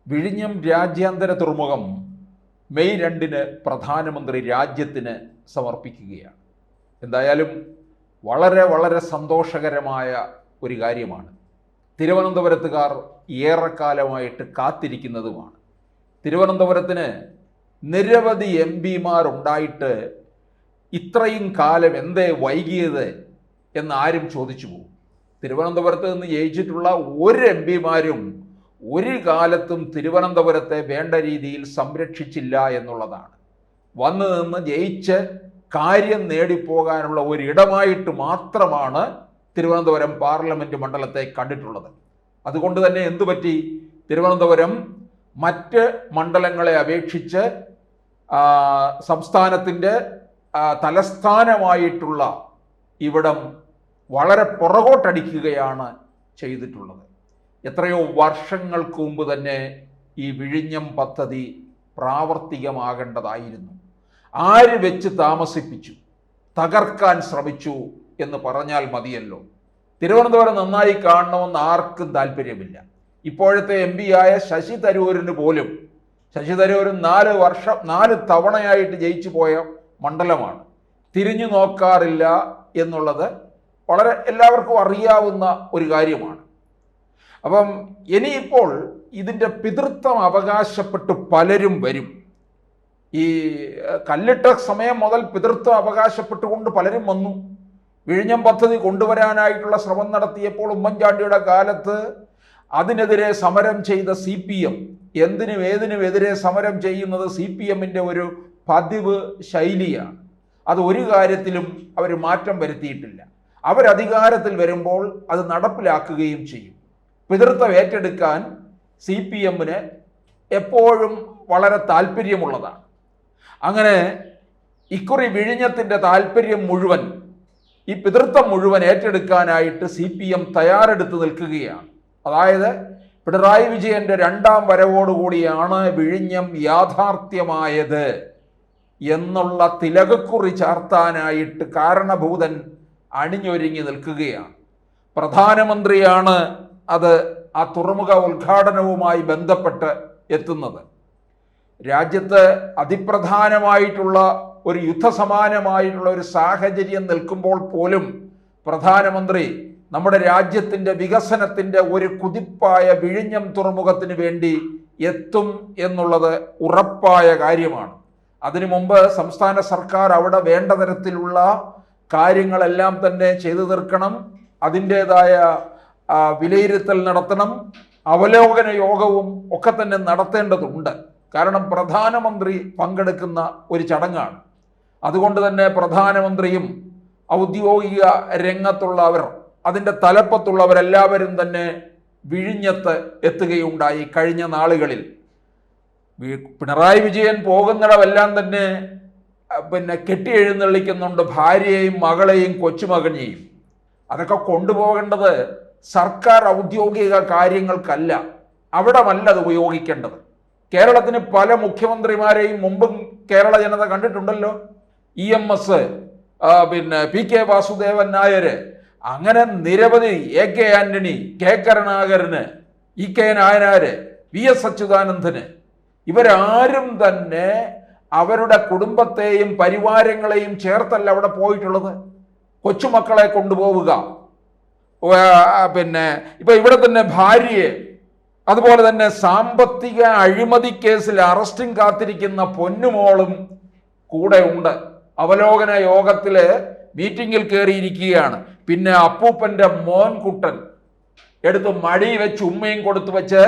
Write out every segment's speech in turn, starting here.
വിഴിഞ്ഞം രാജ്യാന്തര തുറമുഖം മെയ് 2-ന് പ്രധാനമന്ത്രി രാജ്യത്തിന് സമർപ്പിക്കുകയാണ്. എന്തായാലും വളരെ വളരെ സന്തോഷകരമായ ഒരു കാര്യമാണ്. തിരുവനന്തപുരത്തുകാർ ഏറെക്കാലമായിട്ട് കാത്തിരിക്കുന്നതുമാണ്. തിരുവനന്തപുരത്തിന് നിരവധി MPമാരുണ്ടായിട്ട് ഇത്രയും കാലം എന്തേ വൈകിയത് എന്ന് ആരും ചോദിച്ചു പോകും. തിരുവനന്തപുരത്ത് നിന്ന് ജയിച്ചിട്ടുള്ള ഒരു MPമാരും ഒരു കാലത്തും തിരുവനന്തപുരത്തെ വേണ്ട രീതിയിൽ സംരക്ഷിച്ചില്ല എന്നുള്ളതാണ്. വന്നു നിന്ന് ജയിച്ച് കാര്യം നേടിപ്പോകാനുള്ള ഒരിടമായിട്ട് മാത്രമാണ് തിരുവനന്തപുരം പാർലമെൻറ്റ് മണ്ഡലത്തെ കണ്ടിട്ടുള്ളത്. അതുകൊണ്ട് തന്നെ എന്തു പറ്റി? തിരുവനന്തപുരം മറ്റ് മണ്ഡലങ്ങളെ അപേക്ഷിച്ച് സംസ്ഥാനത്തിൻ്റെ തലസ്ഥാനമായിട്ടുള്ള ഇവിടം വളരെ പുറകോട്ടടിക്കുകയാണ് ചെയ്തിട്ടുള്ളത്. എത്രയോ വർഷങ്ങൾക്ക് മുമ്പ് തന്നെ ഈ വിഴിഞ്ഞം പദ്ധതി പ്രാവർത്തികമാകേണ്ടതായിരുന്നു. ആര് വെച്ച് താമസിപ്പിച്ചു, തകർക്കാൻ ശ്രമിച്ചു എന്ന് പറഞ്ഞാൽ മതിയല്ലോ. തിരുവനന്തപുരം നന്നായി കാണണമെന്ന് ആർക്കും താല്പര്യമില്ല. ഇപ്പോഴത്തെ MP-യായ ശശി തരൂരിന് പോലും, ശശി തരൂർ 4 തവണയായിട്ട് ജയിച്ചു പോയ മണ്ഡലമാണ്. തിരിഞ്ഞു നോക്കാറില്ല എന്നുള്ളത് വളരെ എല്ലാവർക്കും അറിയാവുന്ന ഒരു കാര്യമാണ്. അപ്പം ഇനിയിപ്പോൾ ഇതിൻ്റെ പിതൃത്വം അവകാശപ്പെട്ട് പലരും വരും. ഈ കല്ലിട്ട സമയം മുതൽ പിതൃത്വം അവകാശപ്പെട്ടുകൊണ്ട് പലരും വന്നു. വിഴിഞ്ഞം പദ്ധതി കൊണ്ടുവരാനായിട്ടുള്ള ശ്രമം നടത്തിയപ്പോൾ ഉമ്മൻചാണ്ടിയുടെ കാലത്ത് അതിനെതിരെ സമരം ചെയ്ത CPM, എന്തിനും ഏതിനും എതിരെ സമരം ചെയ്യുന്നത് CPM-ന്റെ ഒരു പതിവ് ശൈലിയാണ്. അത് ഒരു കാര്യത്തിലും അവർ മാറ്റം വരുത്തിയിട്ടില്ല. അവരധികാരത്തിൽ വരുമ്പോൾ അത് നടപ്പിലാക്കുകയും ചെയ്യും. പിതൃത്വം ഏറ്റെടുക്കാൻ CPM-ന് എപ്പോഴും വളരെ താല്പര്യമുള്ളതാണ്. അങ്ങനെ ഇക്കുറി വിഴിഞ്ഞത്തിൻ്റെ താല്പര്യം മുഴുവൻ, ഈ പിതൃത്വം മുഴുവൻ ഏറ്റെടുക്കാനായിട്ട് CPM തയ്യാറെടുത്ത് നിൽക്കുകയാണ്. അതായത് പിണറായി വിജയൻ്റെ 2ാം വരവോടുകൂടിയാണ് വിഴിഞ്ഞം യാഥാർത്ഥ്യമായത് എന്നുള്ള തിലകക്കുറി ചാർത്താനായിട്ട് കാരണഭൂതൻ അണിഞ്ഞൊരുങ്ങി നിൽക്കുകയാണ്. പ്രധാനമന്ത്രിയാണ് അത് ആ തുറമുഖ ഉദ്ഘാടനവുമായി ബന്ധപ്പെട്ട് എത്തുന്നത്. രാജ്യത്ത് അതിപ്രധാനമായിട്ടുള്ള ഒരു യുദ്ധസമാനമായിട്ടുള്ള ഒരു സാഹചര്യം നിൽക്കുമ്പോൾ പോലും പ്രധാനമന്ത്രി നമ്മുടെ രാജ്യത്തിൻ്റെ വികസനത്തിൻ്റെ ഒരു കുതിപ്പായ വിഴിഞ്ഞം തുറമുഖത്തിന് വേണ്ടി എത്തും എന്നുള്ളത് ഉറപ്പായ കാര്യമാണ്. അതിനു മുമ്പ് സംസ്ഥാന സർക്കാർ അവിടെ വേണ്ട തരത്തിലുള്ള കാര്യങ്ങളെല്ലാം തന്നെ ചെയ്തു തീർക്കണം. അതിൻ്റേതായ വിലയിരുത്തൽ നടത്തണം. അവലോകന യോഗവും ഒക്കെ തന്നെ നടത്തേണ്ടതുണ്ട്. കാരണം പ്രധാനമന്ത്രി പങ്കെടുക്കുന്ന ഒരു ചടങ്ങാണ്. അതുകൊണ്ട് തന്നെ പ്രധാനമന്ത്രിയും ഔദ്യോഗിക രംഗത്തുള്ളവർ, അതിൻ്റെ തലപ്പത്തുള്ളവരെല്ലാവരും തന്നെ വിഴിഞ്ഞത്ത് എത്തുകയുണ്ടായി. കഴിഞ്ഞ നാളുകളിൽ പിണറായി വിജയൻ പോകുന്നിടമെല്ലാം തന്നെ കെട്ടി എഴുന്നള്ളിക്കുന്നുണ്ട് ഭാര്യയെയും മകളെയും കൊച്ചുമകനെയും. അതൊക്കെ കൊണ്ടുപോകേണ്ടത് സർക്കാർ ഔദ്യോഗിക കാര്യങ്ങൾക്കല്ല, അവിടമല്ല അത് ഉപയോഗിക്കേണ്ടത്. കേരളത്തിന് പല മുഖ്യമന്ത്രിമാരെയും മുമ്പും കേരള ജനത കണ്ടിട്ടുണ്ടല്ലോ. EMS, PK വാസുദേവൻ നായർ, അങ്ങനെ നിരവധി, AK ആന്റണി, K കരുണാകരന്, EK നായനാര്, VS അച്യുതാനന്ദന്, ഇവരാരും തന്നെ അവരുടെ കുടുംബത്തെയും പരിവാരങ്ങളെയും ചേർത്തല്ല അവിടെ പോയിട്ടുള്ളത്. കൊച്ചുമക്കളെ കൊണ്ടുപോവുക, ഇപ്പൊ ഇവിടെ തന്നെ ഭാര്യയെ, അതുപോലെ തന്നെ സാമ്പത്തിക അഴിമതി കേസിൽ അറസ്റ്റും കാത്തിരിക്കുന്ന പൊന്നുമോളും കൂടെ ഉണ്ട്. അവലോകന യോഗത്തില് മീറ്റിങ്ങിൽ കയറിയിരിക്കുകയാണ്. പിന്നെ അപ്പൂപ്പന്റെ മോൻകുട്ടൻ എടുത്ത് മടി വെച്ച് ഉമ്മയും കൊടുത്തു വെച്ച്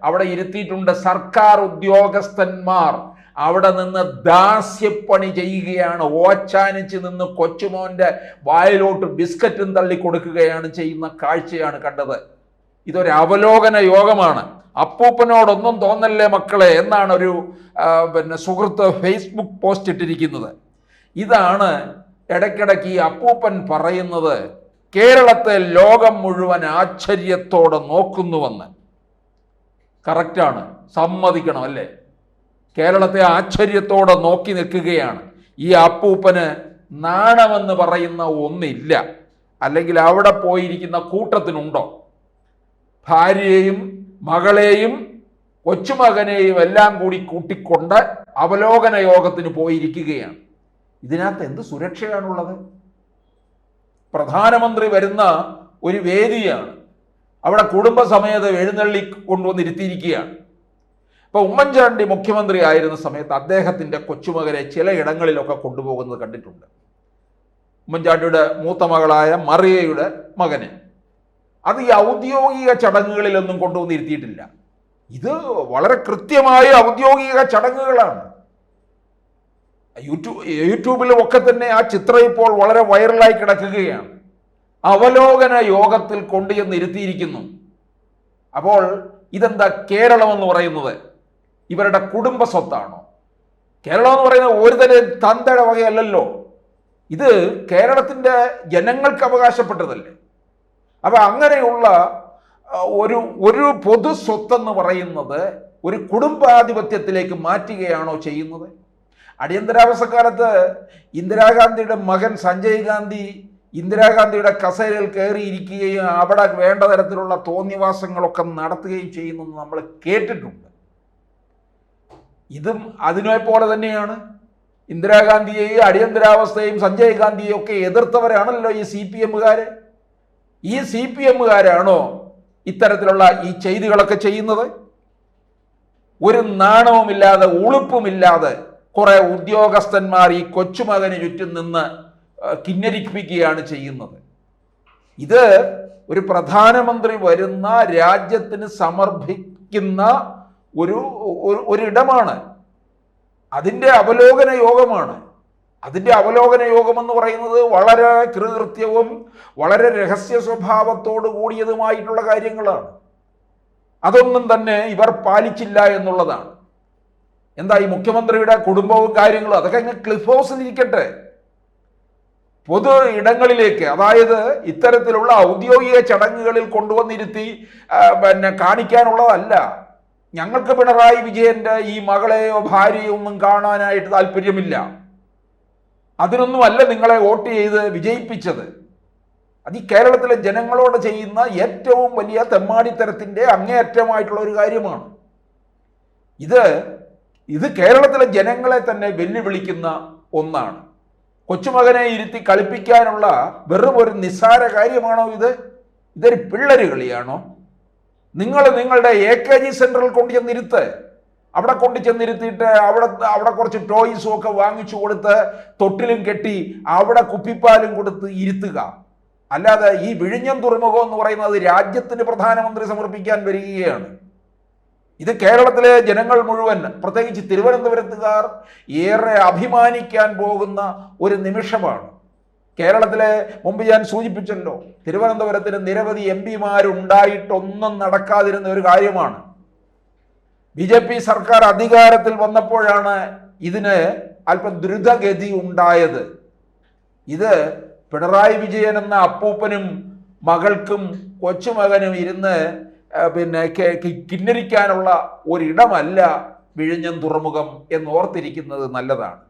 അവിടെ ഇരുത്തിയിട്ടുണ്ട്. സർക്കാർ ഉദ്യോഗസ്ഥന്മാർ അവിടെ നിന്ന് ദാസ്യപ്പണി ചെയ്യുകയാണ്. ഓച്ചാനിച്ച് നിന്ന് കൊച്ചുമോന്റെ വായിലോട്ട് ബിസ്ക്കറ്റും തള്ളി കൊടുക്കുകയാണ് ചെയ്യുന്ന കാഴ്ചയാണ് കണ്ടത്. ഇതൊരു അവലോകന യോഗമാണ്. അപ്പൂപ്പനോടൊന്നും തോന്നല്ലേ മക്കളെ എന്നാണ് ഒരു സുഹൃത്ത് ഫേസ്ബുക്ക് പോസ്റ്റ് ഇട്ടിരിക്കുന്നത്. ഇതാണ് ഇടയ്ക്കിടയ്ക്ക് ഈ അപ്പൂപ്പൻ പറയുന്നത്. കേരളത്തെ ലോകം മുഴുവൻ ആശ്ചര്യത്തോടെ നോക്കുന്നുവെന്ന്. കറക്റ്റാണ്, സമ്മതിക്കണം അല്ലേ? കേരളത്തെ ആശ്ചര്യത്തോടെ നോക്കി നിൽക്കുകയാണ്. ഈ അപ്പൂപ്പന് നാണമെന്ന് പറയുന്ന ഒന്നില്ല. അല്ലെങ്കിൽ അവിടെ പോയിരിക്കുന്ന കൂട്ടത്തിനുണ്ടോ? ഭാര്യയെയും മകളെയും കൊച്ചുമകനെയും എല്ലാം കൂടി കൂട്ടിക്കൊണ്ട് അവലോകന യോഗത്തിന് പോയിരിക്കുകയാണ്. ഇതിനകത്ത് എന്ത് സുരക്ഷയാണുള്ളത്? പ്രധാനമന്ത്രി വരുന്ന ഒരു വേദിയാണ്, അവിടെ കുടുംബസമേതം എഴുന്നള്ളി കൊണ്ടുവന്നിരുത്തിയിരിക്കുകയാണ്. ഇപ്പൊ ഉമ്മൻചാണ്ടി മുഖ്യമന്ത്രി ആയിരുന്ന സമയത്ത് അദ്ദേഹത്തിന്റെ കൊച്ചുമകനെ ചിലയിടങ്ങളിലൊക്കെ കൊണ്ടുപോകുന്നത് കണ്ടിട്ടുണ്ട്. ഉമ്മൻചാണ്ടിയുടെ മൂത്ത മകളായ മറിയയുടെ മകനെ അത് ഈ ഔദ്യോഗിക ചടങ്ങുകളിലൊന്നും കൊണ്ടുവന്നിരുത്തിയിട്ടില്ല. ഇത് വളരെ കൃത്യമായ ഔദ്യോഗിക ചടങ്ങുകളാണ്. യൂട്യൂബിലും ഒക്കെ തന്നെ ആ ചിത്രം ഇപ്പോൾ വളരെ വൈറലായി കിടക്കുകയാണ്. അവലോകന യോഗത്തിൽ കൊണ്ടുചെന്നിരുത്തിയിരിക്കുന്നു. അപ്പോൾ ഇതെന്താ കേരളം എന്ന് പറയുന്നത് ഇവരുടെ കുടുംബ സ്വത്താണോ? കേരളം എന്ന് പറയുന്നത് ഒരു തരം തന്തയുടെ വകയല്ലല്ലോ. ഇത് കേരളത്തിൻ്റെ ജനങ്ങൾക്ക് അവകാശപ്പെട്ടതല്ലേ. അപ്പൊ അങ്ങനെയുള്ള ഒരു പൊതു സ്വത്തെന്ന് പറയുന്നത് ഒരു കുടുംബാധിപത്യത്തിലേക്ക് മാറ്റുകയാണോ ചെയ്യുന്നത്? അടിയന്തരാവസ്ഥക്കാലത്ത് ഇന്ദിരാഗാന്ധിയുടെ മകൻ സഞ്ജയ് ഗാന്ധി ഇന്ദിരാഗാന്ധിയുടെ കസേരയിൽ കയറിയിരിക്കുകയും അവിടെ വേണ്ട തരത്തിലുള്ള തോന്നിവാസങ്ങളൊക്കെ നടത്തുകയും ചെയ്യുന്നത് നമ്മൾ കേട്ടിട്ടുണ്ട്. ഇതും അതിനെ പോലെ തന്നെയാണ്. ഇന്ദിരാഗാന്ധിയെയും അടിയന്തരാവസ്ഥയും സഞ്ജയ് ഗാന്ധിയെയും ഒക്കെ എതിർത്തവരാണല്ലോ ഈ CPM-കാർ. ഈ CPM-കാരാണോ ഇത്തരത്തിലുള്ള ഈ ചെയ്തികളൊക്കെ ചെയ്യുന്നത്? ഒരു നാണവുമില്ലാതെ ഉളുപ്പുമില്ലാതെ കുറെ ഉദ്യോഗസ്ഥന്മാർ ഈ കൊച്ചുമകന് ചുറ്റും നിന്ന് കിന്നരിപ്പിക്കുകയാണ് ചെയ്യുന്നത്. ഇത് ഒരു പ്രധാനമന്ത്രി വരുന്ന രാജ്യത്തിന് സമർപ്പിക്കുന്ന ഒരിടമാണ്. അതിൻ്റെ അവലോകന യോഗമാണ്. അതിൻ്റെ അവലോകന യോഗം എന്ന് പറയുന്നത് വളരെ കൃത്യവും വളരെ രഹസ്യ സ്വഭാവത്തോടു കൂടിയതുമായിട്ടുള്ള കാര്യങ്ങളാണ്. അതൊന്നും തന്നെ ഇവർ പാലിച്ചില്ല എന്നുള്ളതാണ്. എന്താ ഈ മുഖ്യമന്ത്രിയുടെ കുടുംബവും കാര്യങ്ങളും അതൊക്കെ അങ്ങ് ക്ലിഫ് ഹൗസിലിരിക്കട്ടെ. പൊതു ഇടങ്ങളിലേക്ക്, അതായത് ഇത്തരത്തിലുള്ള ഔദ്യോഗിക ചടങ്ങുകളിൽ കൊണ്ടുവന്നിരുത്തി കാണിക്കാനുള്ളതല്ല. ഞങ്ങൾക്ക് പിണറായി വിജയന്റെ ഈ മകളെയോ ഭാര്യയോ ഒന്നും കാണാനായിട്ട് താല്പര്യമില്ല. അതിനൊന്നുമല്ല നിങ്ങളെ വോട്ട് ചെയ്ത് വിജയിപ്പിച്ചത്. അത് ഈ കേരളത്തിലെ ജനങ്ങളോട് ചെയ്യുന്ന ഏറ്റവും വലിയ തെമ്മാടിത്തരത്തിൻ്റെ അങ്ങേയറ്റമായിട്ടുള്ള ഒരു കാര്യമാണ്. ഇത് കേരളത്തിലെ ജനങ്ങളെ തന്നെ വെല്ലുവിളിക്കുന്ന ഒന്നാണ്. കൊച്ചുമകനെ ഇരുത്തി കളിപ്പിക്കാനുള്ള വെറും ഒരു നിസ്സാര കാര്യമാണോ ഇത്? ഇതൊരു പിള്ളേര് കളിയാണോ? നിങ്ങൾ നിങ്ങളുടെ AKG സെന്ററിൽ കൊണ്ടുചെന്നിരുത്ത്. അവിടെ കൊണ്ടുചെന്നിരുത്തിയിട്ട് അവിടെ കുറച്ച് ടോയ്സും ഒക്കെ വാങ്ങിച്ചു കൊടുത്ത് തൊട്ടിലും കെട്ടി അവിടെ കുപ്പിപ്പാലും കൊടുത്ത് ഇരുത്തുക. അല്ലാതെ ഈ വിഴിഞ്ഞം തുറമുഖം എന്ന് പറയുന്നത് രാജ്യത്തിന് പ്രധാനമന്ത്രി സമർപ്പിക്കാൻ വരികയാണ്. ഇത് കേരളത്തിലെ ജനങ്ങൾ മുഴുവൻ, പ്രത്യേകിച്ച് തിരുവനന്തപുരത്തുകാർ ഏറെ അഭിമാനിക്കാൻ പോകുന്ന ഒരു നിമിഷമാണ്. കേരളത്തിലെ മുമ്പ് ഞാൻ സൂചിപ്പിച്ചല്ലോ, തിരുവനന്തപുരത്തിന് നിരവധി MP-മാരുണ്ടായിട്ടൊന്നും നടക്കാതിരുന്ന ഒരു കാര്യമാണ്. BJP സർക്കാർ അധികാരത്തിൽ വന്നപ്പോഴാണ് ഇതിന് അല്പം ദ്രുതഗതി ഉണ്ടായത്. ഇത് പിണറായി വിജയൻ എന്ന അപ്പൂപ്പനും മകൾക്കും കൊച്ചുമകനും ഇരുന്ന് കിന്നരിക്കാനുള്ള ഒരിടമല്ല വിഴിഞ്ഞം തുറമുഖം എന്നോർത്തിരിക്കുന്നത് നല്ലതാണ്.